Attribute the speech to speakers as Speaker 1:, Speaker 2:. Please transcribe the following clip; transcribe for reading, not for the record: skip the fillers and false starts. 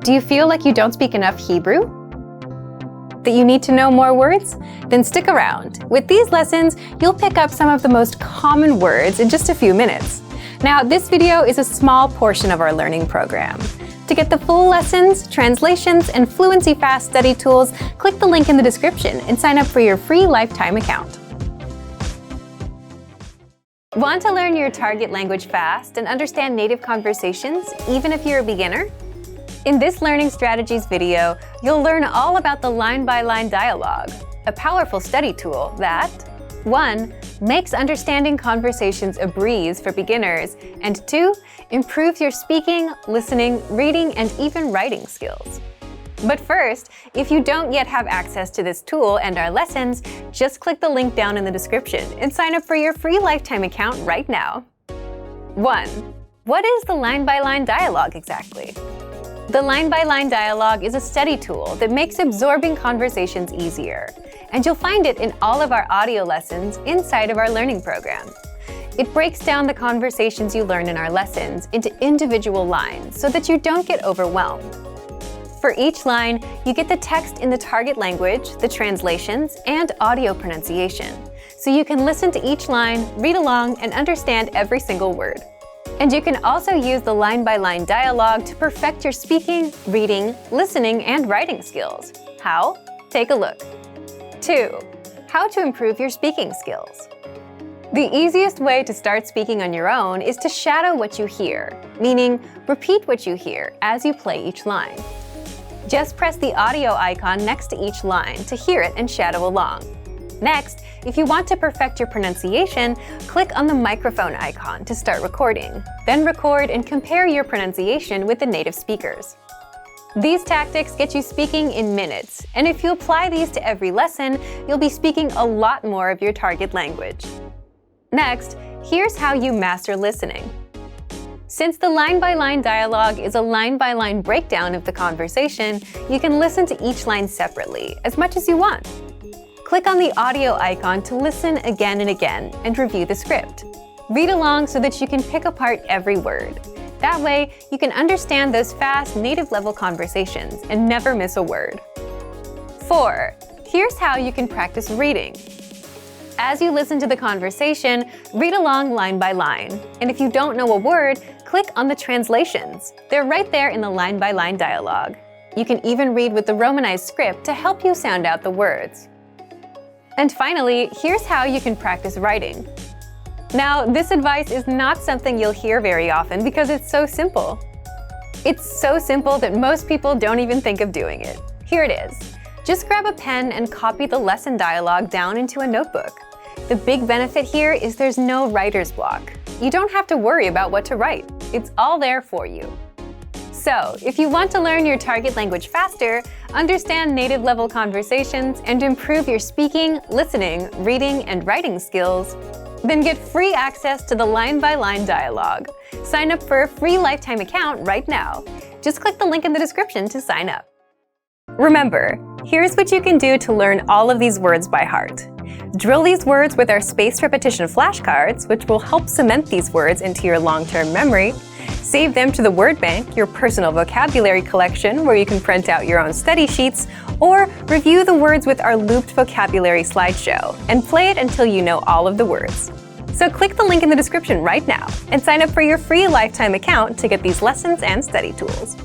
Speaker 1: Do you feel like you don't speak enough Hebrew? That you need to know more words? Then stick around. With these lessons, you'll pick up some of the most common words in just a few minutes. Now, this video is a small portion of our learning program. To get the full lessons, translations, and Fluency Fast study tools, click the link in the description and sign up for your free lifetime account. Want to learn your target language fast and understand native conversations, even if you're a beginner? In this Learning Strategies video, you'll learn all about the line-by-line dialogue, a powerful study tool that 1. Makes understanding conversations a breeze for beginners, and 2. Improves your speaking, listening, reading, and even writing skills. But first, if you don't yet have access to this tool and our lessons, just click the link down in the description and sign up for your free lifetime account right now. 1. What is the line-by-line dialogue exactly? The line-by-line dialogue is a study tool that makes absorbing conversations easier, and you'll find it in all of our audio lessons inside of our learning program. It breaks down the conversations you learn in our lessons into individual lines so that you don't get overwhelmed. For each line, you get the text in the target language, the translations, and audio pronunciation, so you can listen to each line, read along, and understand every single word. And you can also use the line-by-line dialogue to perfect your speaking, reading, listening, and writing skills. How? Take a look. 2. How to improve your speaking skills. The easiest way to start speaking on your own is to shadow what you hear, meaning repeat what you hear as you play each line. Just press the audio icon next to each line to hear it and shadow along. Next, if you want to perfect your pronunciation, click on the microphone icon to start recording. Then record and compare your pronunciation with the native speakers. These tactics get you speaking in minutes, and if you apply these to every lesson, you'll be speaking a lot more of your target language. Next, here's how you master listening. Since the line-by-line dialogue is a line-by-line breakdown of the conversation, you can listen to each line separately, as much as you want. Click on the audio icon to listen again and again and review the script. Read along so that you can pick apart every word. That way, you can understand those fast, native-level conversations and never miss a word. 4. Here's how you can practice reading. As you listen to the conversation, read along line by line. And if you don't know a word, click on the translations. They're right there in the line-by-line dialogue. You can even read with the Romanized script to help you sound out the words. And finally, here's how you can practice writing. Now, this advice is not something you'll hear very often because it's so simple. It's so simple that most people don't even think of doing it. Here it is. Just grab a pen and copy the lesson dialogue down into a notebook. The big benefit here is there's no writer's block. You don't have to worry about what to write. It's all there for you. So, if you want to learn your target language faster, understand native-level conversations, and improve your speaking, listening, reading, and writing skills, then get free access to the line-by-line dialogue. Sign up for a free lifetime account right now. Just click the link in the description to sign up. Remember, here's what you can do to learn all of these words by heart. Drill these words with our spaced repetition flashcards, which will help cement these words into your long-term memory. Save them to the word bank, your personal vocabulary collection, where you can print out your own study sheets, or review the words with our looped vocabulary slideshow, and play it until you know all of the words. So click the link in the description right now and sign up for your free lifetime account to get these lessons and study tools.